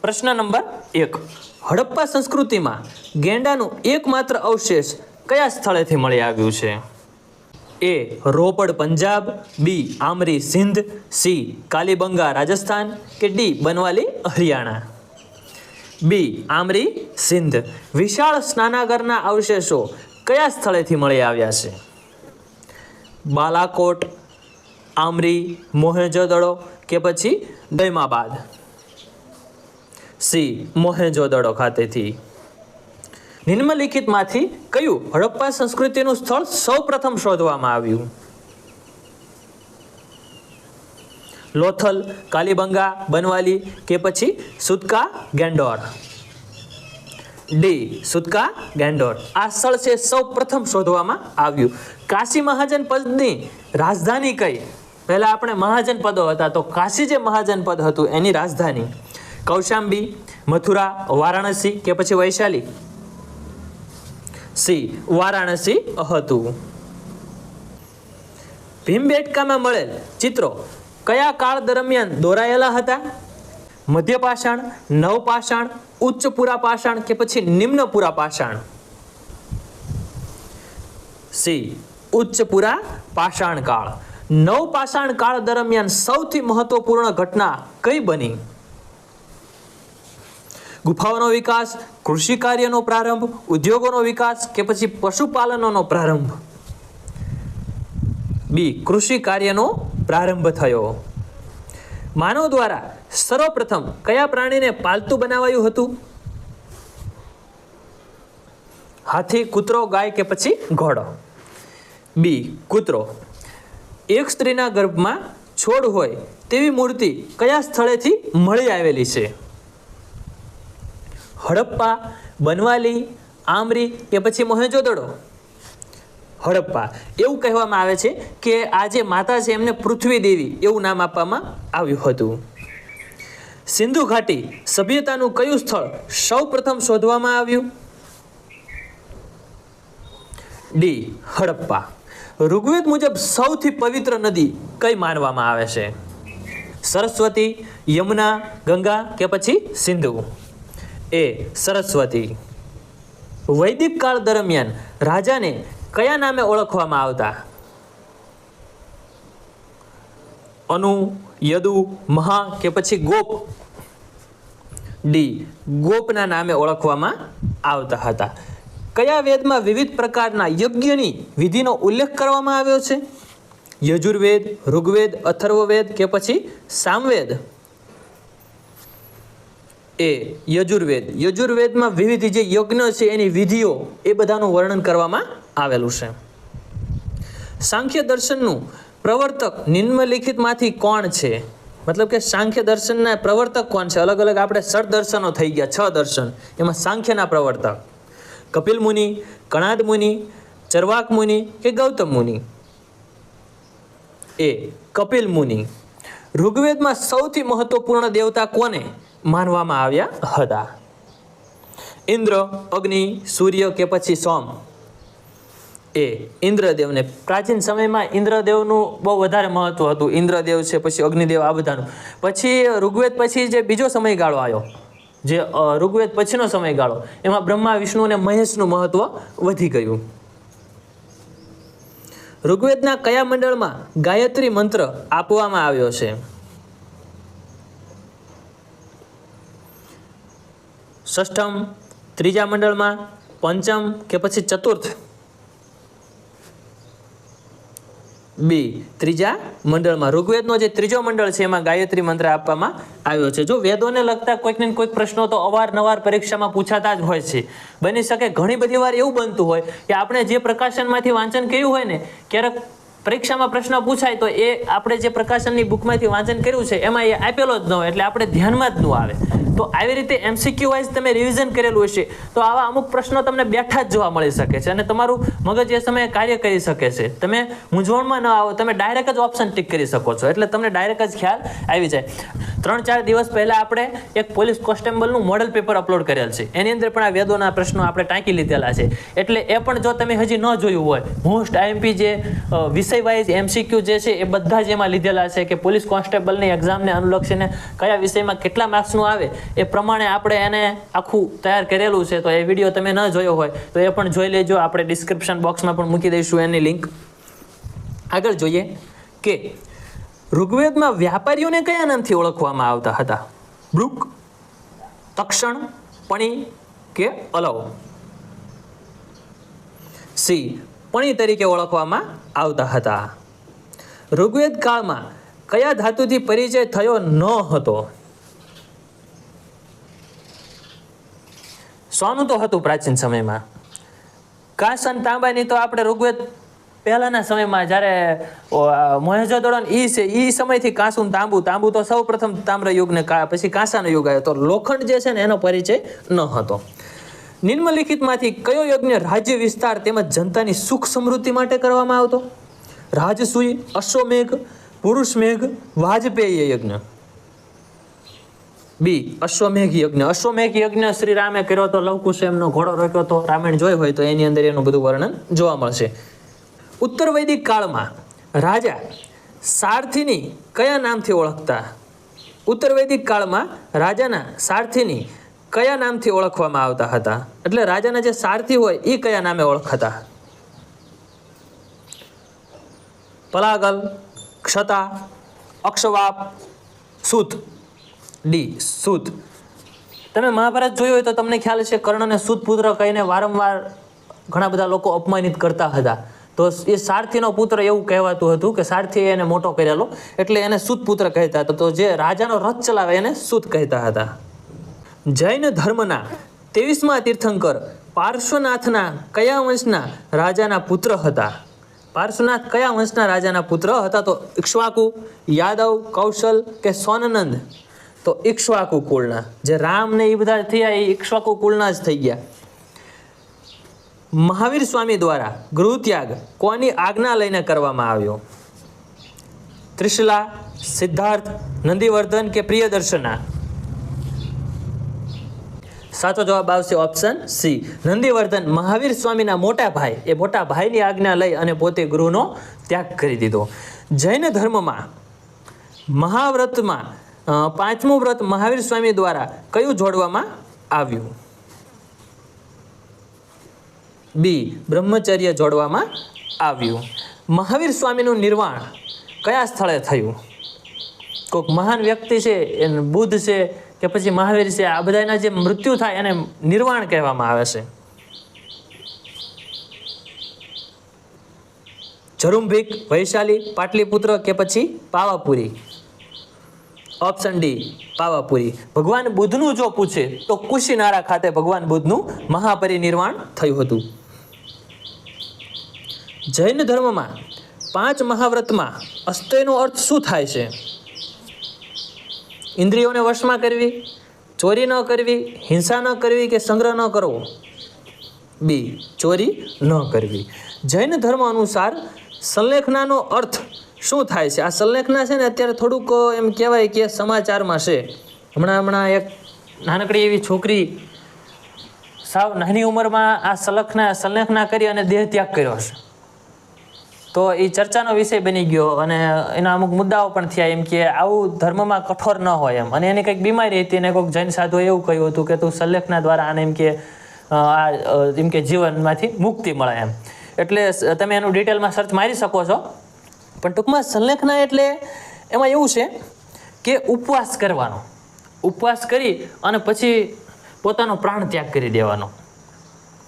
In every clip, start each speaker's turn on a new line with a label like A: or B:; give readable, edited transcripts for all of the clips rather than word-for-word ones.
A: પ્રશ્ન નંબર 1, હડપ્પા સંસ્કૃતિમાં ગેંડાનું એકમાત્ર અવશેષ કયા સ્થળેથી મળી આવ્યું છે? એ રોપડ પંજાબ, બી આમરી સિંધ, સી કાલીબંગા રાજસ્થાન કે ડી બનવાલી હરિયાણા? બી આમરી સિંધ. વિશાળ સ્નાનાગારના અવશેષો કયા સ્થળેથી મળી આવ્યા છે? બાલાકોટ, આમરી, મોહેંજો-દડો કે પછી દૈમાબાદ? સી મોહેંજો-દડો ખાતેથી. નિમ્નલિખિતમાંથી કયું હડપ્પા સંસ્કૃતિનું સ્થળ સૌપ્રથમ શોધવામાં આવ્યું? લોથલ, કાલીબંગા, બનવાલી કે પછી સુતકા ગેંડોર? ડી સુતકા ગેંડોર. આ સ્થળ છે સૌપ્રથમ શોધવામાં આવ્યું. કાશી મહાજનપદની રાજધાની કઈ? પહેલા આપણે મહાજનપદો હતા, તો કાશી જે મહાજનપદ હતું એની રાજધાની કૌશાંબી, મથુરા, વારાણસી કે પછી વૈશાલી? સી વારાણસી હતું. ભીમબેટકામાં મળેલ ચિત્રો કયા કાળ દરમિયાન દોરાયેલા હતા? મધ્યપાષાણ, નવપાષાણ, ઉચ્ચ પુરાપાષાણ કે પછી નિમ્ન પુરાપાષાણ? સી ઉચ્ચ પુરાપાષાણ કાળ. નવપાષાણ કાળ દરમિયાન સૌથી મહત્વપૂર્ણ ઘટના કઈ બની? ગુફાઓનો વિકાસ, કૃષિ કાર્યનો પ્રારંભ, ઉદ્યોગોનો વિકાસ કે પછી પશુપાલનનો પ્રારંભ? બી કૃષિ કાર્યનો પ્રારંભ થયો. માનવ દ્વારા સર્વપ્રથમ કયા પ્રાણીને પાલતુ બનાવાયું હતું? હાથી, કૂતરો, ગાય કે પછી ઘોડો? બી કૂતરો. એક સ્ત્રીના ગર્ભમાં છોડ હોય તેવી મૂર્તિ કયા સ્થળેથી મળી આવેલી છે? હડપ્પા, બનવાલી, આમરી કે પછી મોહેંજો-દડો? હડપ્પા. એવું કહેવામાં આવે છે કે આ જે માતા છે એમને પૃથ્વી દેવી એવું નામ આપવામાં આવ્યું હતું. સિંધુ ઘાટી સભ્યતાનું કયું સ્થળ સૌપ્રથમ શોધવામાં આવ્યું? ડી હડપ્પા. ઋગ્વેદ મુજબ સૌથી પવિત્ર નદી કઈ માનવામાં આવે છે? સરસ્વતી, યમુના, ગંગા કે પછી સિંધુ? એ સરસ્વતી. વૈદિક કાળ દરમિયાન રાજાને કયા નામે ઓળખવામાં આવતા? અનુ, યદુ, મહા કે પછી ગોપ? ડી ગોપના નામે ઓળખવામાં આવતા હતા. કયા વેદમાં વિવિધ પ્રકારના યજ્ઞની વિધિનો ઉલ્લેખ કરવામાં આવ્યો છે? યજુર્વેદ, ઋગ્વેદ, અથર્વવેદ કે પછી સામવેદ? એ યજુર્વેદ. યજુર્વેદમાં વિવિધ જે યજ્ઞ છે એની વિધિઓ એ બધાનું વર્ણન કરવામાં આવેલું છે. સાંખ્ય દર્શનનું પ્રવર્તક નિમ્નલિખિતમાંથી કોણ છે? મતલબ કે સાંખ્ય દર્શનના પ્રવર્તક કોણ છે? અલગ અલગ આપણે ષટ દર્શનો થઈ ગયા, 6 દર્શન, એમાં સાંખ્યના પ્રવર્તક કપિલ મુનિ, કણાદ મુનિ, ચરવાક મુનિ કે ગૌતમ મુનિ? એ કપિલ મુનિ. ઋગ્વેદમાં સૌથી મહત્વપૂર્ણ દેવતા કોને માનવામાં આવ્યા હતા? ઇન્દ્ર, અગ્નિ, સૂર્ય કે પછી સોમ? એ ઇન્દ્રદેવને. પ્રાચીન સમયમાં ઇન્દ્રદેવનું બહુ વધારે મહત્વ હતું. ઇન્દ્રદેવ છે, પછી અગ્નિદેવ, આ બધાનું. પછી ઋગ્વેદ પછી જે બીજો સમયગાળો આવ્યો, જે ઋગ્વેદ પછીનો સમયગાળો, એમાં બ્રહ્મા, વિષ્ણુ અને મહેશનું મહત્વ વધી ગયું. ઋગ્વેદના કયા મંડળમાં ગાયત્રી મંત્ર આપવામાં આવ્યો છે? ષષ્ઠમ, ત્રીજા મંડળમાં, પંચમ કે પછી ચતુર્થ? બી ત્રીજા મંડળમાં. ઋગ્વેદનો જે ત્રીજો મંડળ છે એમાં ગાયત્રી મંત્ર આપવામાં આવ્યો છે. જો વેદોને લગતા કોઈક ને કોઈક પ્રશ્નો તો અવારનવાર પરીક્ષામાં પૂછાતા જ હોય છે. બની શકે ઘણી બધી વાર એવું બનતું હોય કે આપણે જે પ્રકાશનમાંથી વાંચન કર્યું હોય ને, ક્યારેક પરીક્ષામાં પ્રશ્ન પૂછાય તો એ આપણે જે પ્રકાશનની બુકમાંથી વાંચન કર્યું છે એમાં એ આપેલો જ ન હોય, એટલે આપણે ધ્યાનમાં જ ન આવે. તો આવી રીતે એમસીક્યુ વાઇઝ તમે રિવિઝન કરેલું હશે તો આવા અમુક પ્રશ્નો તમને બેઠા જ જોવા મળી શકે છે અને તમારું મગજ એ સમયે કાર્ય કરી શકે છે. તમે મૂંઝવણમાં ન આવો, તમે ડાયરેક્ટ જ ઓપ્શન ટિક કરી શકો છો, એટલે તમને ડાયરેક્ટ જ ખ્યાલ આવી જાય. 3-4 દિવસ પહેલાં આપણે એક પોલીસ કોન્સ્ટેબલનું મોડલ પેપર અપલોડ કરેલ છે, એની અંદર પણ આ વેદોના પ્રશ્નો આપણે ટાંકી લીધેલા છે. એટલે એ પણ જો તમે હજી ન જોયું હોય, મોસ્ટ આઈએમપી જે 20 વિષય વાઇઝ MCQ જે છે એ બધા જ એમાં લીધેલા છે કે પોલીસ કોન્સ્ટેબલની એક્ઝામને અનુલક્ષીને કયા વિષયમાં કેટલા માર્ક્સનું આવે એ પ્રમાણે આપણે એને આખું તૈયાર કરેલું છે. તો એ વિડીયો તમે ન જોયો હોય તો એ પણ જોઈ લેજો. આપણે ડિસ્ક્રિપ્શન બોક્સમાં પણ મૂકી દઈશું એની લિંક. આગળ જોઈએ કે ઋગ્વેદમાં વ્યાપારીઓને કયા નામથી ઓળખવામાં આવતા હતા? બ્રુક, તક્ષણ, પણી કે અલવ? સી, પણી તરીકે ઓળખવામાં આવતા હતા. ઋગ્વેદ કાળમાં કયા ધાતુથી પરિચય થયો ન હતો? સોનું તો હતું પ્રાચીન સમયમાં. કાંસન તાંબાની તો આપણે ઋગ્વેદ પહેલાના સમયમાં જ્યારે મોહેંજો-દડો એ સમયથી કાંસું તાંબુ તો સૌ પ્રથમ તામ્ર યુગને પછી કાંસાનો યુગ આવ્યો. તો લોખંડ જે છે ને એનો પરિચય ન હતો. નિમ્નલિખિતમાંથી કયો યજ્ઞ રાજ્ય વિસ્તાર તેમજ જનતાની સુખ સમૃદ્ધિ માટે કરવામાં આવતો? રાજસૂય, અશ્વમેઘ, પુરુષમેઘ, વાજપેયી યજ્ઞ? બી, અશ્વમેઘ યજ્ઞ. અશ્વમેઘ યજ્ઞ શ્રી રામે કર્યો તો, લવકુશે એમનો ઘોડો રોક્યો તો. રામાયણ જોઈ હોય તો એની અંદર એનું બધું વર્ણન જોવા મળશે. ઉત્તર વૈદિક કાળમાં રાજા સારથીની કયા નામથી ઓળખતા? ઉત્તર વૈદિક કાળમાં રાજાના સારથીની કયા નામથી ઓળખવામાં આવતા હતા? એટલે રાજાના જે સારથી હોય એ કયા નામે ઓળખાતા? પલાગલ, ક્ષતા, અક્ષવાપ, સૂત? ડી, સૂત. તમે મહાભારત જોયું હોય તો તમને ખ્યાલ છે કર્ણને સૂત પુત્ર કહીને વારંવાર ઘણા બધા લોકો અપમાનિત કરતા હતા. તો એ સારથીનો પુત્ર એવું કહેવાતું હતું કે સારથીએ એને મોટો કરેલો એટલે એને સૂત પુત્ર કહેતા હતા. તો જે રાજાનો રથ ચલાવે એને સૂત કહેતા હતા. જૈન ધર્મના 23મા તીર્થંકર પાર્શ્વનાથના કયા વંશના રાજાના પુત્ર હતા? પાર્શ્વનાથ કયા વંશના રાજાના પુત્ર હતા? તો ઇક્ષ્વાકુ, યાદવ, કૌશલ કે સોનનંદ? તો ઇક્ષ્વાકુ કુળના. જે રામ ને એ બધા થયા એ ઇક્ષ્વાકુ કુળના જ થઈ ગયા. મહાવીર સ્વામી દ્વારા ગૃહત્યાગ કોની આજ્ઞા લઈને કરવામાં આવ્યો? ત્રિશલા, સિદ્ધાર્થ, નંદીવર્ધન કે પ્રિયદર્શના? સાચો જવાબ આવશે ઓપ્શન સી, નંદીવર્ધન. મહાવીર સ્વામીના મોટા ભાઈ, એ મોટા ભાઈની આજ્ઞા લઈ અને પોતે ગૃહનો ત્યાગ કરી દીધો. જૈન ધર્મમાં મહાવ્રતમાં 5મું વ્રત મહાવીર સ્વામી દ્વારા કયું જોડવામાં આવ્યું? બી, બ્રહ્મચર્ય જોડવામાં આવ્યું. મહાવીર સ્વામીનું નિર્વાણ કયા સ્થળે થયું? કોઈક મહાન વ્યક્તિ છે, બુદ્ધ છે કે પછી મહાવીર છે, આ બધાના જે મૃત્યુ થાય એને નિર્વાણ કહેવામાં આવે છે. ઝરુમભીક, વૈશાલી, પાટલીપુત્ર કે પછી પાવાપુરી? Option D, Pawapuri. ભગવાન બુદ્ધનું જો પૂછે તો કુશીનારા ખાતે ભગવાન બુદ્ધનું મહાપરિનિર્વાણ થયું હતું. જૈન ધર્મમાં 5 મહાવ્રતમાં અસ્તેયનો અર્થ શું થાય છે? ઇન્દ્રિયોને વશમાં કરવી, ચોરી ન કરવી, હિંસા ન કરવી કે સંગ્રહ ન કરવો? બી, ચોરી ન કરવી. જૈન ધર્મ અનુસાર સંલેખનાનો અર્થ શું થાય છે? આ સંલેખના છે ને અત્યારે થોડુંક એમ કહેવાય કે સમાચારમાં છે. હમણાં એક નાનકડી એવી છોકરી સાવ નાની ઉંમરમાં આ સંલેખના કરી અને દેહ ત્યાગ કર્યો છે. તો એ ચર્ચાનો વિષય બની ગયો અને એના અમુક મુદ્દાઓ પણ થયા એમ કે આવું ધર્મમાં કઠોર ન હોય એમ. અને એની કંઈક બીમારી હતી અને કોઈક જૈન સાધુએ એવું કહ્યું હતું કે તું સંલેખના દ્વારા આને એમ કે જીવનમાંથી મુક્તિ મળે એમ. એટલે તમે એનું ડિટેલમાં સર્ચ મારી શકો છો. પણ ટૂંકમાં સંલેખના એટલે એમાં એવું છે કે ઉપવાસ કરવાનો. ઉપવાસ કરી અને પછી પોતાનો પ્રાણ ત્યાગ કરી દેવાનો.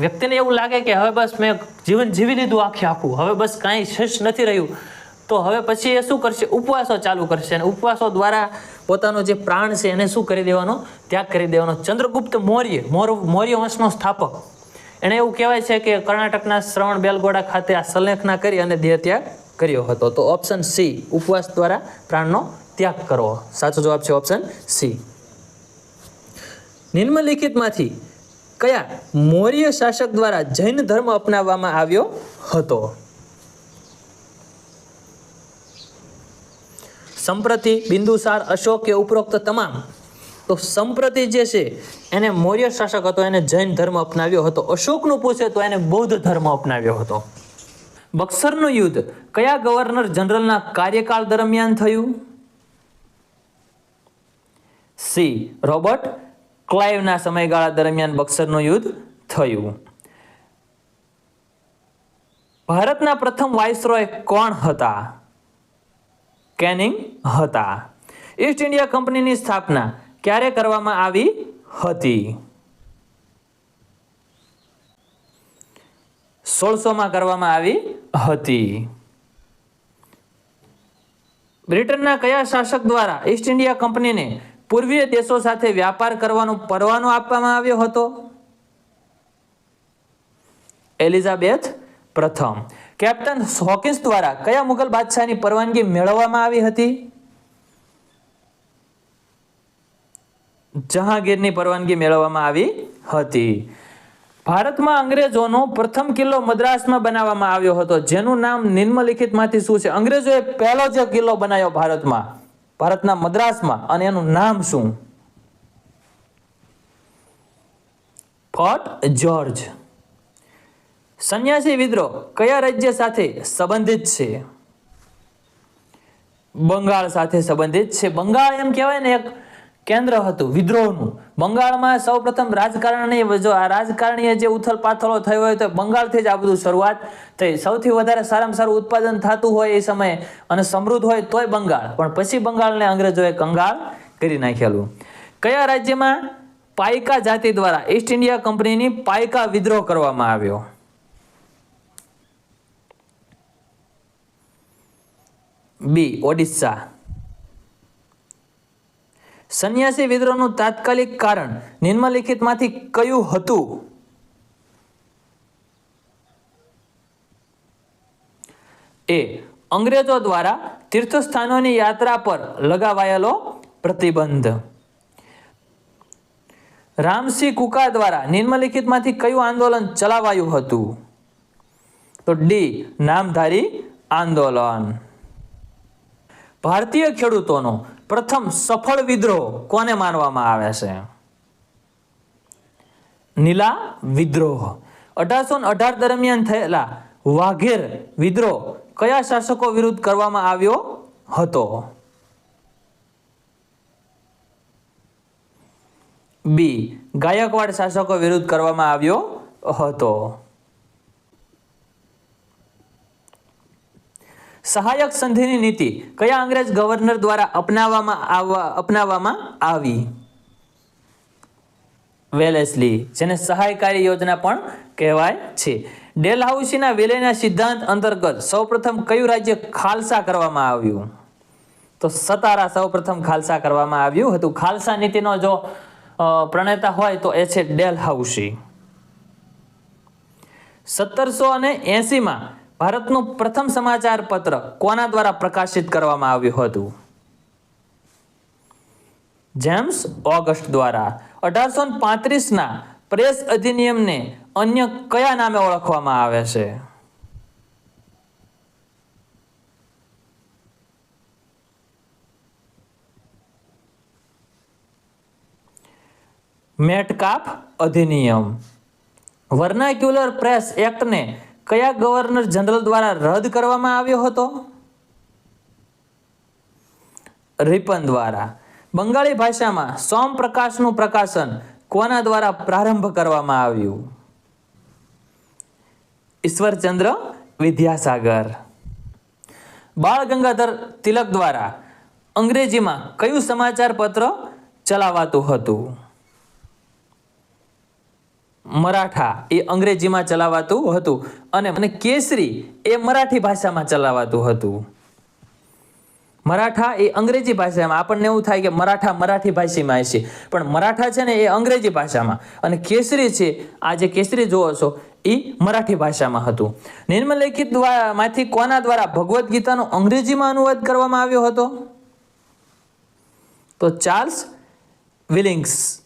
A: વ્યક્તિને એવું લાગે કે હવે બસ મેં જીવન જીવી લીધું આખું, હવે બસ કાંઈ શેષ નથી રહ્યું, તો હવે પછી એ શું કરશે? ઉપવાસો ચાલુ કરશે અને ઉપવાસો દ્વારા પોતાનો જે પ્રાણ છે એને શું કરી દેવાનો? ત્યાગ કરી દેવાનો. ચંદ્રગુપ્ત મૌર્ય વંશનો સ્થાપક, એણે એવું કહેવાય છે કે કર્ણાટકના શ્રવણ બેલગોડા ખાતે આ સંલેખના કરી અને દેહ ત્યાગ કર્યો હતો. તો ઓપ્શન સી, ઉપવાસ દ્વારા પ્રાણનો ત્યાગ કરવો. સાચો જવાબ છે ઓપ્શન સી. નિમ્નલિખિતમાંથી કયા મૌર્ય શાસક દ્વારા જૈન ધર્મ અપનાવવામાં આવ્યો હતો? સંપ્રતિ, બિંદુસાર, અશોક કે ઉપરોક્ત તમામ? તો સંપ્રતિ જે છે એને મૌર્ય શાસક હતો, એને જૈન ધર્મ અપનાવ્યો હતો. અશોકનું પૂછે તો એને બૌદ્ધ ધર્મ અપનાવ્યો હતો. બક્સરનું યુદ્ધ કયા ગવર્નર જનરલના કાર્યકાળ દરમિયાન થયું? સી. રોબર્ટ ક્લાઇવના સમયગાળા દરમિયાન બક્સરનું યુદ્ધ થયું. ભારતના પ્રથમ વાઇસરોય કોણ હતા? કેનિંગ હતા. ઈસ્ટ ઇન્ડિયા કંપનીની સ્થાપના ક્યારે કરવામાં આવી હતી? 1600 કરવામાં આવી હતી. બ્રિટનના કયા શાસક દ્વારા ઈસ્ટ ઇન્ડિયા કંપનીને પૂર્વીય દેશો સાથે વ્યાપાર કરવાનો પરવાનો આપવામાં આવ્યો હતો? એલિઝાબેથ પ્રથમ. કેપ્ટન હોકિન્સ દ્વારા કયા મુગલ બાદશાહની પરવાનગી મેળવવામાં આવી હતી? જહાંગીરની પરવાનગી મેળવવામાં આવી હતી. ભારતમાં અંગ્રેજોનો પ્રથમ કિલ્લો મદ્રાસમાં બનાવવામાં આવ્યો હતો, જેનું નામ નિમ્નલિખિતમાંથી શું છે? અંગ્રેજોએ પહેલો જે કિલ્લો બનાવ્યો ભારતના મદ્રાસમાં, અને એનું નામ શું? Fort George. સંન્યાસી વિદ્રોહ કયા રાજ્ય સાથે સંબંધિત છે? બંગાળ સાથે સંબંધિત છે. બંગાળ એમ કહેવાય ને એક કેન્દ્ર હતું વિદ્રોહનું. બંગાળમાં સૌપ્રથમ રાજકારણીય જે ઉથલ પાથલો થયો હોય તો બંગાળથી જ આ બધું શરૂઆત થઈ. સૌથી વધારે સારામાં સારું ઉત્પાદન થતું હોય એ સમયે અને સમૃદ્ધ હોય તોય બંગાળ, પણ પછી બંગાળને અંગ્રેજોએ કંગાળ કરી નાખેલું. કયા રાજ્યમાં પાઇકા જાતિ દ્વારા ઈસ્ટ ઇન્ડિયા કંપનીની પાઇકા વિદ્રોહ કરવામાં આવ્યો? બી. ઓડિશા. સંન્યાસી વિદ્રોહનું તાત્કાલિક કારણ નિમ્નલિખિતમાંથી કયું હતું? એ. અંગ્રેજો દ્વારા તીર્થસ્થાનોની યાત્રા પર લગાવાયેલો પ્રતિબંધ. રામસિંહ કુકા દ્વારા નિમ્નલિખિતમાંથી કયું આંદોલન ચલાવાયું હતું? તો ડી. નામધારી આંદોલન. ભારતીય ખેડૂતોનો પ્રથમ સફળ વિદ્રોહ કોને માનવામાં આવે છે? નીલા વિદ્રોહ. 1818 દરમિયાન થયેલા વાઘેર વિદ્રોહ કયા શાસકો વિરુદ્ધ કરવામાં આવ્યો હતો? બી. ગાયકવાડ શાસકો વિરુદ્ધ કરવામાં આવ્યો હતો. સહાયક સંધિની નીતિ કયા અંગ્રેજ ગવર્નર દ્વારા અપનાવવામાં આવી? વેલેસ્લી, જેને સહાયકારી યોજના પણ કહેવાય છે. ડેલહાઉસીના વિલયના સિદ્ધાંત અંતર્ગત સૌપ્રથમ કયું રાજ્ય ખાલસા કરવામાં આવ્યું? તો સતારા સૌપ્રથમ ખાલસા કરવામાં આવ્યું હતું. ખાલસા નીતિનો જો પ્રણેતા હોય તો એ છે ડેલહાઉસી. 1780 ભારતનું પ્રથમ સમાચાર પત્ર કોના દ્વારા પ્રકાશિત કરવામાં આવ્યું હતું? જેમ્સ ઓગસ્ટ દ્વારા. 1835 પ્રેસ અધિનિયમને અન્ય કયા નામે ઓળખવામાં આવે છે? મેટકાફ અધિનિયમ. વર્નાક્યુલર પ્રેસ એક્ટને કયા ગવર્નર જનરલ દ્વારા રદ કરવામાં આવ્યો હતો? રિપન દ્વારા. બંગાળી ભાષામાં સોમપ્રકાશનું પ્રકાશન કોના દ્વારા પ્રારંભ કરવામાં આવ્યું? ઈશ્વરચંદ્ર વિદ્યાસાગર. બાળ ગંગાધર તિલક દ્વારા અંગ્રેજીમાં કયું સમાચાર પત્ર ચલાવાતું હતું? મરાઠા એ અંગ્રેજીમાં ચલાવાતું હતું અને કેસરી એ મરાઠી ભાષામાં ચલાવાતું હતું. મરાઠા એ અંગ્રેજી ભાષામાં, આપણને એવું થાય કે મરાઠા મરાઠી ભાષામાં હશે, પણ મરાઠા છે ને એ અંગ્રેજી ભાષામાં, અને કેસરી છે, આ જે કેસરી જોવો છો એ મરાઠી ભાષામાં હતું. નિમ્નલિખિત માંથી કોના દ્વારા ભગવદ્ ગીતાનો અંગ્રેજીમાં અનુવાદ કરવામાં આવ્યો હતો? તો ચાર્લ્સ વિલિંગ્સ.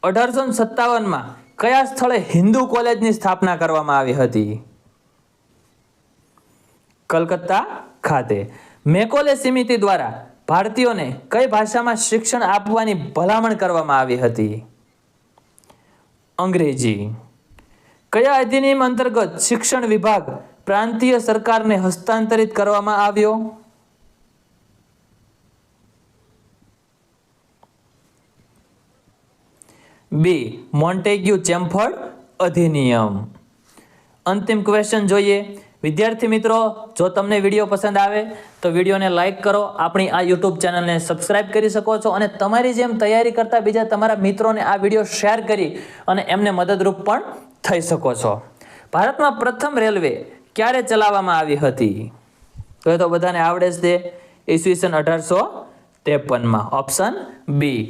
A: 1857 કયા સ્થળે હિન્દુ કોલેજની સ્થાપના કરવામાં આવી હતી? કલકત્તા ખાતે. મેકોલે સમિતિ દ્વારા ભારતીયોને કઈ ભાષામાં શિક્ષણ આપવાની ભલામણ કરવામાં આવી હતી? અંગ્રેજી. કયા અધિનિયમ અંતર્ગત શિક્ષણ વિભાગ પ્રાંતીય સરકારને હસ્તાંતરિત કરવામાં આવ્યો? બી મોન્ટેગ્યુ ચેમ્ફર્ડ અધિનિયમ. અંતિમ ક્વેશ્ચન જોઈએ. વિદ્યાર્થી મિત્રો, જો તમને વિડીયો પસંદ આવે તો વિડીયોને લાઈક કરો, આપણી આ યુટ્યુબ ચેનલને સબસ્ક્રાઇબ કરી શકો છો અને તમારી જેમ તૈયારી કરતા બીજા તમારા મિત્રોને આ વિડીયો શેર કરી અને એમને મદદરૂપ પણ થઈ શકો છો. ભારતમાં પ્રથમ રેલવે ક્યારે ચલાવવામાં આવી હતી? તો બધાને આવડે જ છે, ઈસવીસન 1853 માં. ઓપ્શન બી.